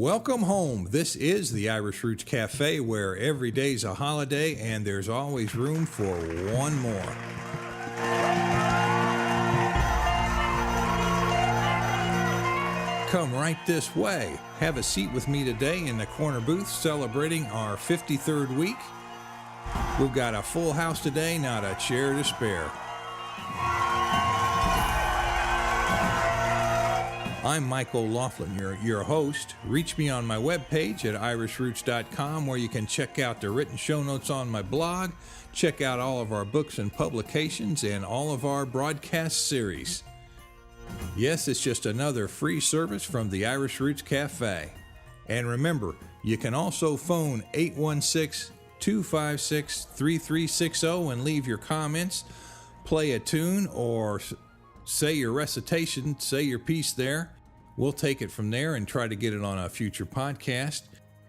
Welcome home. This is the Irish Roots Cafe, where every day's a holiday and there's always room for one more. Come right this way. Have a seat with me today in the corner booth celebrating our 53rd week. We've got a full house today, not a chair to spare. I'm Mike OLaughlin, your host. Reach me on my webpage at irishroots.com, where you can check out the written show notes on my blog, check out all of our books and publications, and all of our broadcast series. Yes, it's just another free service from the Irish Roots Cafe. And remember, you can also phone 816-256-3360 and leave your comments, play a tune, or say your recitation, say your piece there. We'll take it from there and try to get it on a future podcast.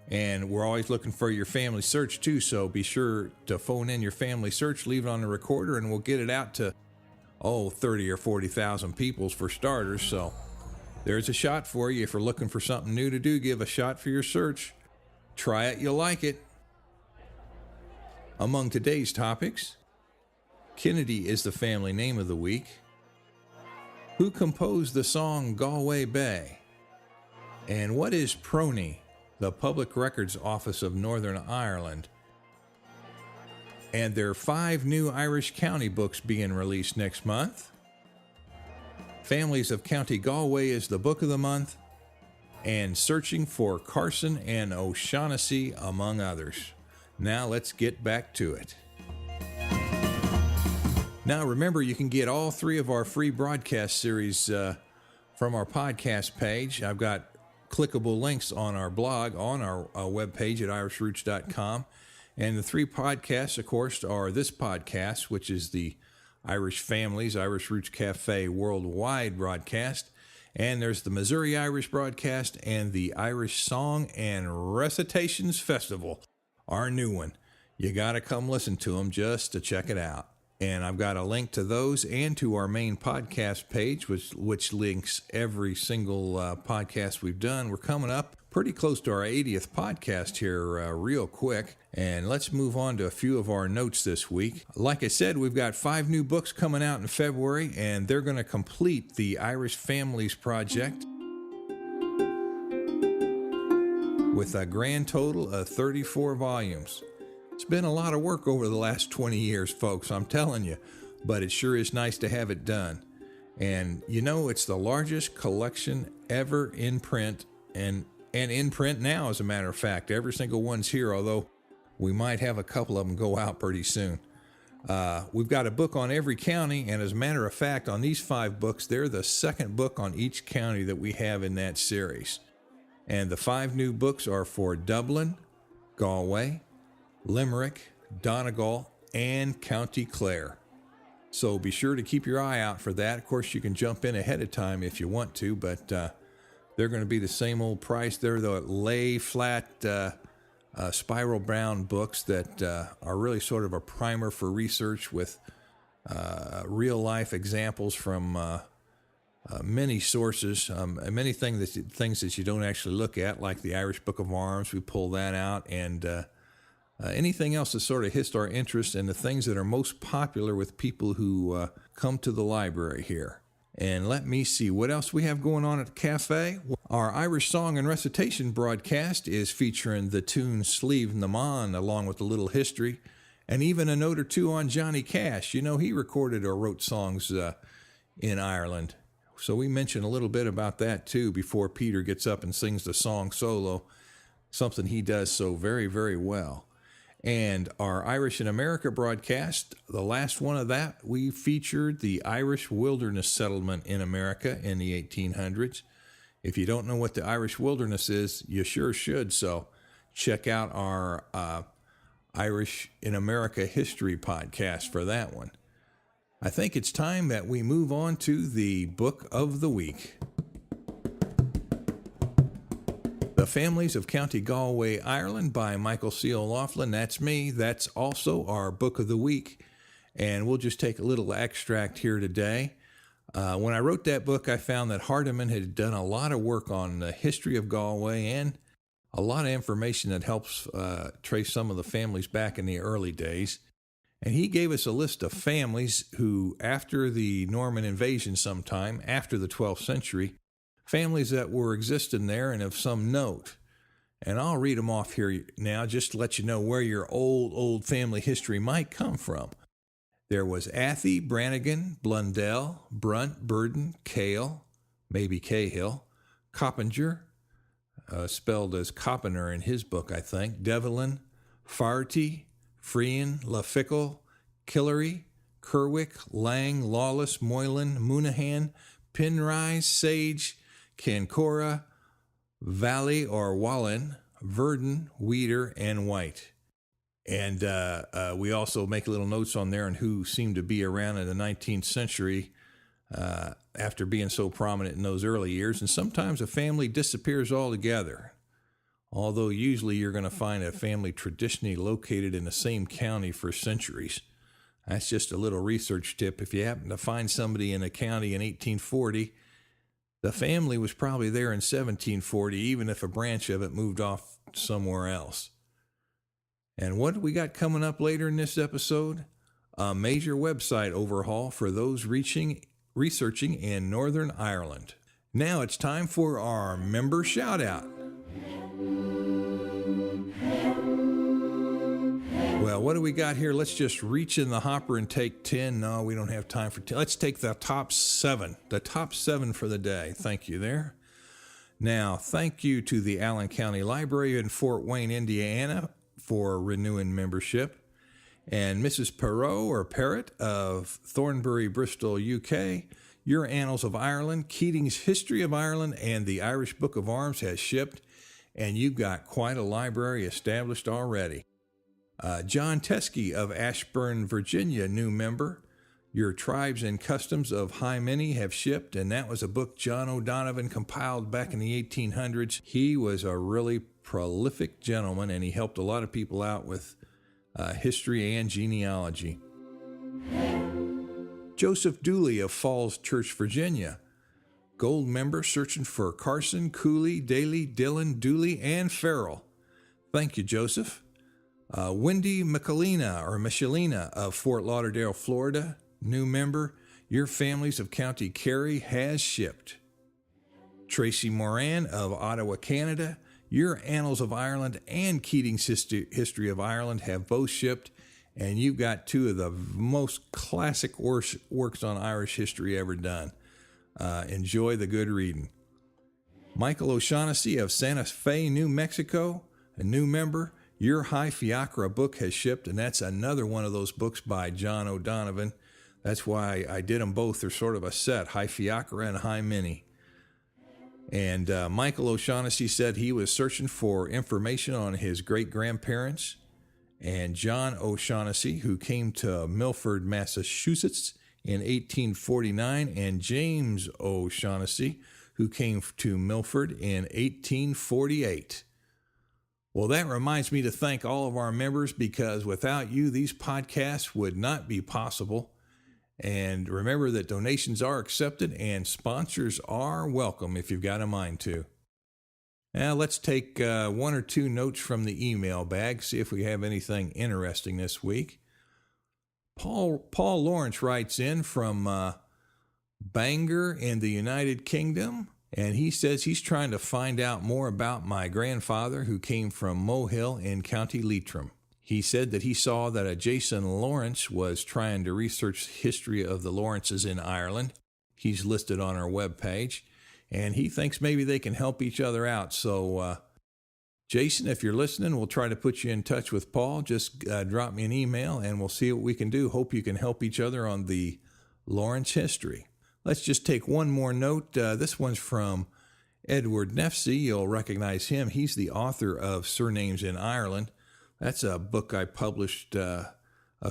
And we're always looking for your family search too, so be sure to phone in your family search, leave it on the recorder, and we'll get it out to 30 or 40,000 people for starters. So there's a shot for you. If you're looking for something new to do, give a shot for your search. Try it, you'll like it. Among today's topics, Kennedy is the family name of the week. Who composed the song Galway Bay? And what is Proni, the Public Records Office of Northern Ireland? And there are 5 new Irish county books being released next month. Families of County Galway is the book of the month. And Searching for Carson and O'Shaughnessy, among others. Now let's get back to it. Now remember, you can get all 3 of our free broadcast series from our podcast page. I've got clickable links on our blog, on our webpage at irishroots.com. And the 3 podcasts, of course, are this podcast, which is the Irish Families, Irish Roots Cafe Worldwide broadcast. And there's the Missouri Irish broadcast and the Irish Song and Recitations Festival, our new one. You got to come listen to them just to check it out. And I've got a link to those and to our main podcast page, which links every single podcast we've done. We're coming up pretty close to our 80th podcast here real quick. And let's move on to a few of our notes this week. Like I said, we've got 5 new books coming out in February, and they're going to complete the Irish Families Project with a grand total of 34 volumes. It's been a lot of work over the last 20 years, folks, I'm telling you, but it sure is nice to have it done. And you know, it's the largest collection ever in print, and in print now, as a matter of fact. Every single one's here, although we might have a couple of them go out pretty soon. We've got a book on every county, and as a matter of fact, on these 5 books, they're the second book on each county that we have in that series. And the 5 new books are for Dublin, Galway, Limerick, Donegal, and County Clare. So be sure to keep your eye out for that. Of course, you can jump in ahead of time if you want to, but they're going to be the same old price. They're the lay flat spiral bound books that are really sort of a primer for research with real life examples from many sources, many things that you don't actually look at, like the Irish Book of Arms. We pull that out, and anything else that sort of hits our interest, and the things that are most popular with people who come to the library here. And let me see what else we have going on at the cafe. Our Irish Song and Recitation broadcast is featuring the tune Sliabh na Mán, along with a little history, and even a note or two on Johnny Cash. You know, he recorded or wrote songs in Ireland. So we mentioned a little bit about that too before Peter gets up and sings the song solo, something he does so very, very well. And our Irish in America broadcast, the last one of that, we featured the Irish wilderness settlement in America in the 1800s. If you don't know what the Irish wilderness is, you sure should. So check out our Irish in America history podcast for that one. I think it's time that we move on to the book of the week. The Families of County Galway, Ireland by Michael C. OLaughlin. That's me. That's also our book of the week. And we'll just take a little extract here today. When I wrote that book, I found that Hardiman had done a lot of work on the history of Galway and a lot of information that helps trace some of the families back in the early days. And he gave us a list of families who, after the Norman invasion sometime, after the 12th century, families that were existing there and of some note. And I'll read them off here now just to let you know where your old family history might come from. There was Athy, Brannigan, Blundell, Brunt, Burden, Cale, maybe Cahill, Coppinger, spelled as Coppener in his book, I think, Devlin, Farty, Frean, Lafickle, Killery, Kerwick, Lang, Lawless, Moylan, Moonahan, Penrise, Sage, Cancora, Valley or Wallen, Verdon, Weeder, and White. And we also make little notes on there on who seemed to be around in the 19th century after being so prominent in those early years. And sometimes a family disappears altogether, although usually you're going to find a family traditionally located in the same county for centuries. That's just a little research tip. If you happen to find somebody in a county in 1840, the family was probably there in 1740, even if a branch of it moved off somewhere else. And what we got coming up later in this episode? A major website overhaul for those researching in Northern Ireland. Now it's time for our member shout-out. Well, what do we got here? Let's just reach in the hopper and take 10. No, we don't have time for 10. Let's take the top 7. The top 7 for the day. Thank you there. Now, thank you to the Allen County Library in Fort Wayne, Indiana, for renewing membership. And Mrs. Perot or Parrott of Thornbury, Bristol, UK, Your Annals of Ireland, Keating's History of Ireland, and the Irish Book of Arms has shipped, and you've got quite a library established already. John Teskey of Ashburn, Virginia, new member. Your Tribes and Customs of High Many have shipped, and that was a book John O'Donovan compiled back in the 1800s. He was a really prolific gentleman, and he helped a lot of people out with history and genealogy. Joseph Dooley of Falls Church, Virginia, gold member searching for Carson, Cooley, Daly, Dillon, Dooley, and Farrell. Thank you, Joseph. Wendy Michelina of Fort Lauderdale, Florida, new member. Your Families of County Kerry has shipped. Tracy Moran of Ottawa, Canada, Your Annals of Ireland and Keating's History of Ireland have both shipped, and you've got two of the most classic works on Irish history ever done. Enjoy the good reading. Michael O'Shaughnessy of Santa Fe, New Mexico, a new member. Your High Fiacre book has shipped, and that's another one of those books by John O'Donovan. That's why I did them both. They're sort of a set, High Fiacre and High Mini. And Michael O'Shaughnessy said he was searching for information on his great-grandparents. And John O'Shaughnessy, who came to Milford, Massachusetts in 1849, and James O'Shaughnessy, who came to Milford in 1848. Well, that reminds me to thank all of our members, because without you, these podcasts would not be possible. And remember that donations are accepted and sponsors are welcome if you've got a mind to. Now, let's take one or two notes from the email bag, see if we have anything interesting this week. Paul Lawrence writes in from Bangor in the United Kingdom. And he says he's trying to find out more about my grandfather, who came from Mohill in County Leitrim. He said that he saw that a Jason Lawrence was trying to research the history of the Lawrences in Ireland. He's listed on our webpage, and he thinks maybe they can help each other out. So, Jason, if you're listening, we'll try to put you in touch with Paul. Just drop me an email, and we'll see what we can do. Hope you can help each other on the Lawrence history. Let's just take one more note. This one's from Edward Nefsey. You'll recognize him. He's the author of Surnames in Ireland. That's a book I published a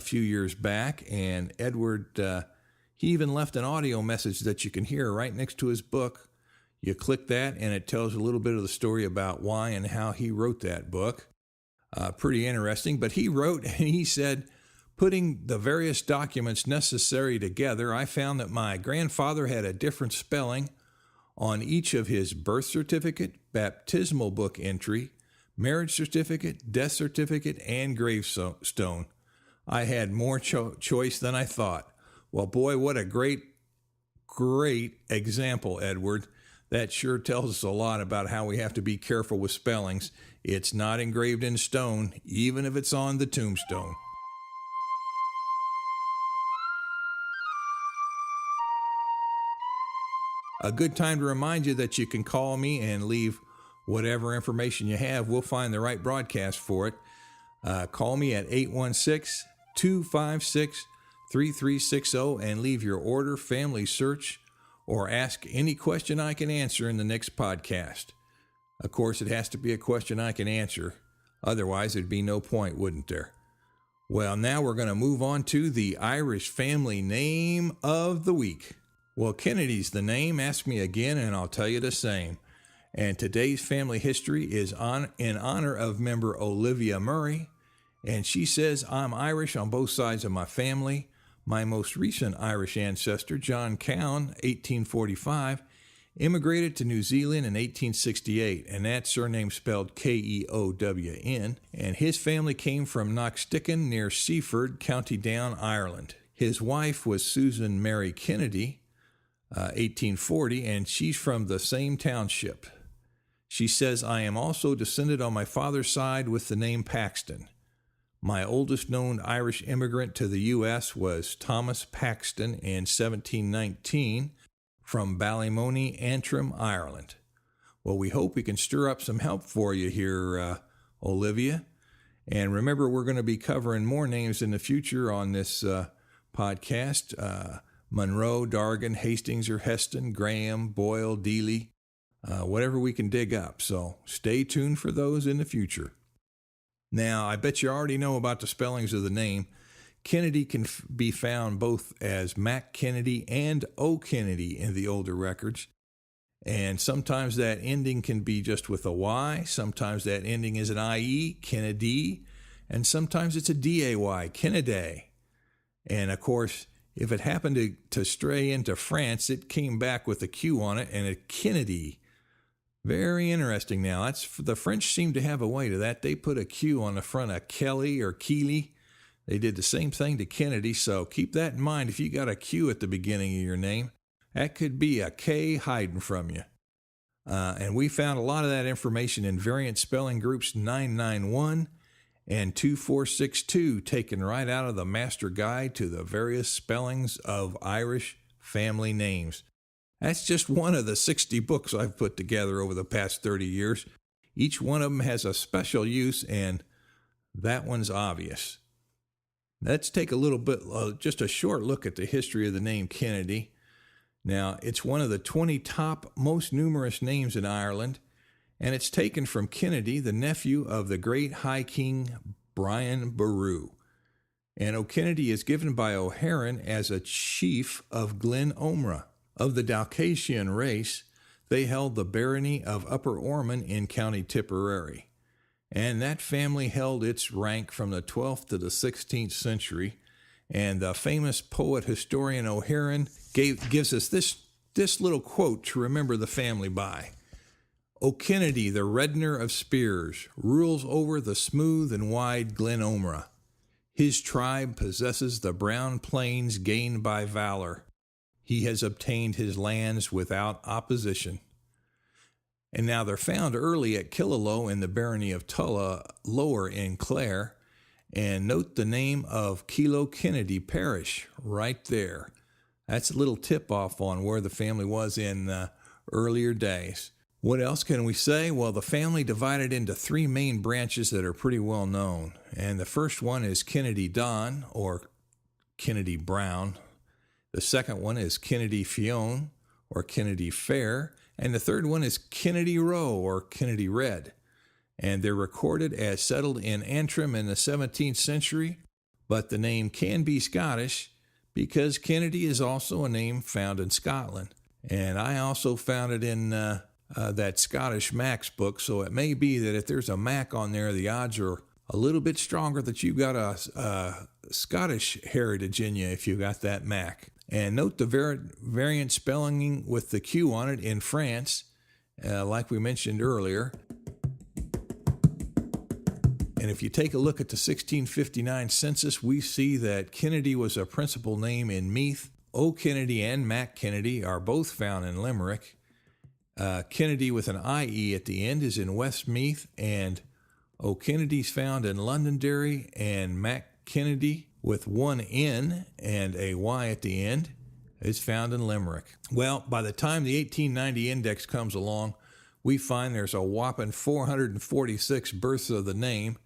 few years back. And Edward, he even left an audio message that you can hear right next to his book. You click that, and it tells a little bit of the story about why and how he wrote that book. Pretty interesting. But he wrote, and he said, Putting the various documents necessary together, I found that my grandfather had a different spelling on each of his birth certificate, baptismal book entry, marriage certificate, death certificate, and gravestone. I had more choice than I thought. Well, boy, what a great example, Edward. That sure tells us a lot about how we have to be careful with spellings. It's not engraved in stone, even if it's on the tombstone. A good time to remind you that you can call me and leave whatever information you have. We'll find the right broadcast for it. Call me at 816-256-3360 and leave your order, family search, or ask any question I can answer in the next podcast. Of course, it has to be a question I can answer. Otherwise, there'd be no point, wouldn't there? Well, now we're going to move on to the Irish family name of the week. Well, Kennedy's the name. Ask me again, and I'll tell you the same. And today's family history is in honor of member Olivia Murray. And she says, I'm Irish on both sides of my family. My most recent Irish ancestor, John Cowan, 1845, immigrated to New Zealand in 1868, and that surname spelled Keown. And his family came from Knocksticken near Seaford, County Down, Ireland. His wife was Susan Mary Kennedy, 1840, and she's from the same township. She says, I am also descended on my father's side with the name Paxton. My oldest known Irish immigrant to the U.S. was Thomas Paxton in 1719 from Ballymoney, Antrim, Ireland. Well, we hope we can stir up some help for you here, Olivia. And remember, we're going to be covering more names in the future on this podcast. Monroe, Dargan, Hastings or Heston, Graham, Boyle, Dealey, whatever we can dig up. So stay tuned for those in the future. Now, I bet you already know about the spellings of the name. Kennedy can be found both as Mac Kennedy and O Kennedy in the older records. And sometimes that ending can be just with a Y. Sometimes that ending is an IE, Kennedy. And sometimes it's a DAY, Kennedy. And of course, if it happened to stray into France, it came back with a Q on it and a Kennedy. Very interesting now. The French seem to have a way to that. They put a Q on the front of Kelly or Keeley. They did the same thing to Kennedy, so keep that in mind if you got a Q at the beginning of your name. That could be a K hiding from you. And we found a lot of that information in variant spelling groups 991 and 2462, taken right out of the Master Guide to the Various Spellings of Irish Family Names. That's just one of the 60 books I've put together over the past 30 years. Each one of them has a special use, and that one's obvious. Let's take a little bit, just a short look at the history of the name Kennedy. Now, it's one of the 20 top most numerous names in Ireland, and it's taken from Kennedy, the nephew of the great High King Brian Boru. And O'Kennedy is given by O'Haran as a chief of Glen Omra. Of the Dalcatian race, they held the barony of Upper Ormond in County Tipperary. And that family held its rank from the 12th to the 16th century. And the famous poet historian O'Haran gives us this little quote to remember the family by. O'Kennedy, the reddener of spears, rules over the smooth and wide Glen Omra. His tribe possesses the brown plains gained by valor. He has obtained his lands without opposition. And now they're found early at Killaloe in the barony of Tulla, lower in Clare. And note the name of Kilo Kennedy Parish right there. That's a little tip-off on where the family was in earlier days. What else can we say? Well, the family divided into three main branches that are pretty well known. And the first one is Kennedy Don, or Kennedy Brown. The second one is Kennedy Fionn, or Kennedy Fair. And the third one is Kennedy Row, or Kennedy Red. And they're recorded as settled in Antrim in the 17th century, but the name can be Scottish because Kennedy is also a name found in Scotland. And I also found it in that Scottish Mac's book, so it may be that if there's a Mac on there, the odds are a little bit stronger that you've got a Scottish heritage in you if you got that Mac. And note the variant spelling with the Q on it in France, like we mentioned earlier. And if you take a look at the 1659 census, we see that Kennedy was a principal name in Meath. O'Kennedy and Mac Kennedy are both found in Limerick. Kennedy with an IE at the end is in Westmeath, and O'Kennedy's found in Londonderry, and Mac Kennedy with one N and a Y at the end is found in Limerick. Well, by the time the 1890 index comes along, we find there's a whopping 446 births of the name,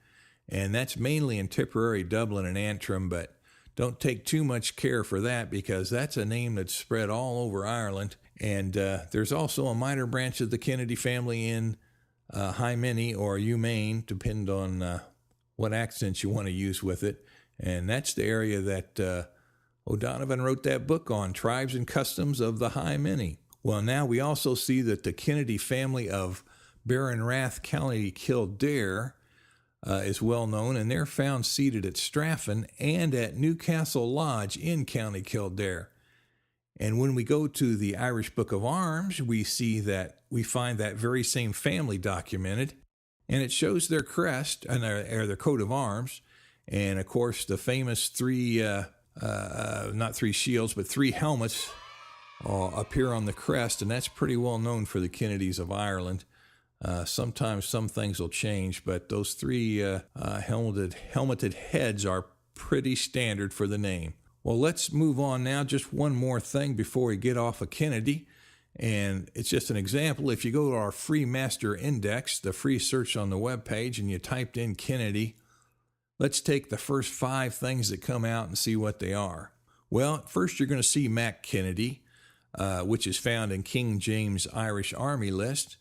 and that's mainly in Tipperary, Dublin, and Antrim, but don't take too much care for that because that's a name that's spread all over Ireland. And there's also a minor branch of the Kennedy family in Hymeni or Umain, depending on what accents you want to use with it. And that's the area that O'Donovan wrote that book on, Tribes and Customs of the Hymeni. Well, now we also see that the Kennedy family of Baronrath, County Kildare, is well known, and they're found seated at Straffan and at Newcastle Lodge in County Kildare. And when we go to the Irish Book of Arms, we find that very same family documented, and it shows their crest and their coat of arms, and of course the famous three helmets appear on the crest, and that's pretty well known for the Kennedys of Ireland. Sometimes some things will change, but those three helmeted heads are pretty standard for the name. Well, let's move on now. Just one more thing before we get off of Kennedy, and it's just an example. If you go to our free master index, the free search on the webpage, and you typed in Kennedy, let's take the first 5 things that come out and see what they are. Well, first you're going to see Mac Kennedy, which is found in King James Irish Army list.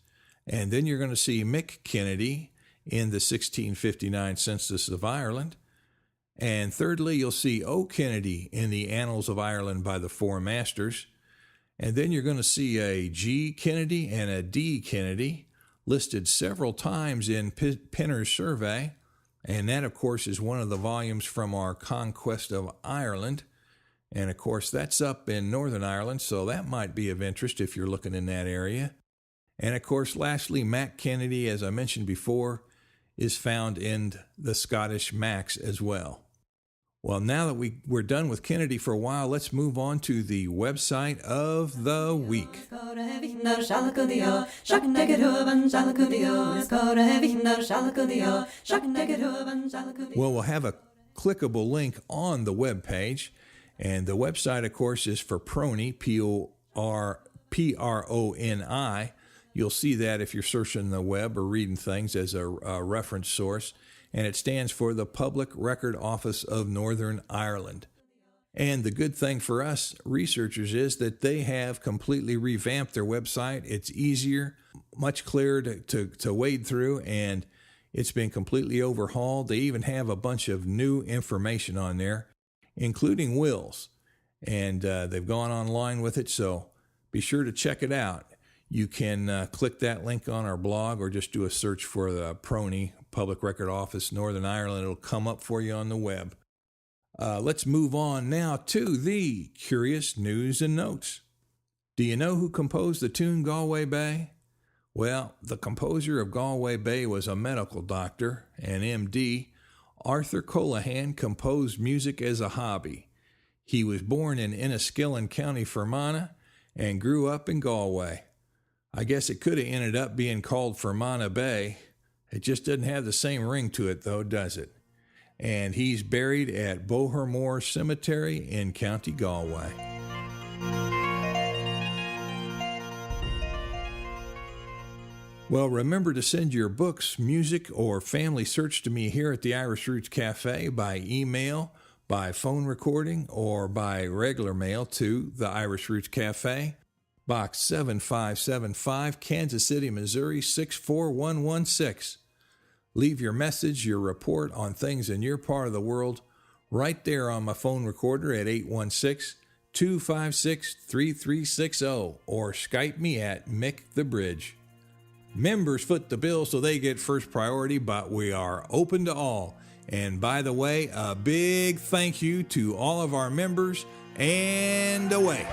And then you're going to see Mick Kennedy in the 1659 census of Ireland. And thirdly, you'll see O. Kennedy in the Annals of Ireland by the Four Masters. And then you're going to see a G. Kennedy and a D. Kennedy listed several times in Pinner's survey. And that, of course, is one of the volumes from our Conquest of Ireland. And, of course, that's up in Northern Ireland, so that might be of interest if you're looking in that area. And, of course, lastly, Mac Kennedy, as I mentioned before, is found in the Scottish Macs as well. Well, now that we're done with Kennedy for a while, let's move on to the website of the week. Well, we'll have a clickable link on the webpage, and the website, of course, is for Proni, Proni. You'll see that if you're searching the web or reading things as a reference source, and it stands for the Public Record Office of Northern Ireland. And the good thing for us researchers is that they have completely revamped their website. It's easier, much clearer to wade through, and it's been completely overhauled. They even have a bunch of new information on there, including wills, and they've gone online with it, so be sure to check it out. You can click that link on our blog or just do a search for the Proni Public Record Office, Northern Ireland. It'll come up for you on the web. Let's move on now to the Curious News and Notes. Do you know who composed the tune Galway Bay? Well, the composer of Galway Bay was a medical doctor, an MD. Arthur Colohan composed music as a hobby. He was born in Enniskillen, County Fermanagh, and grew up in Galway. I guess it could have ended up being called Fermanagh Bay. It just doesn't have the same ring to it, though, does it? And he's buried at Bohermore Cemetery in County Galway. Well, remember to send your books, music, or family search to me here at the Irish Roots Cafe by email, by phone recording, or by regular mail to the Irish Roots Cafe, Box 7575, Kansas City, Missouri 64116. Leave your message, your report on things in your part of the world right there on my phone recorder at 816-256-3360 or Skype me at Mick the Bridge. Members foot the bill so they get first priority, but we are open to all. And by the way, a big thank you to all of our members, and away.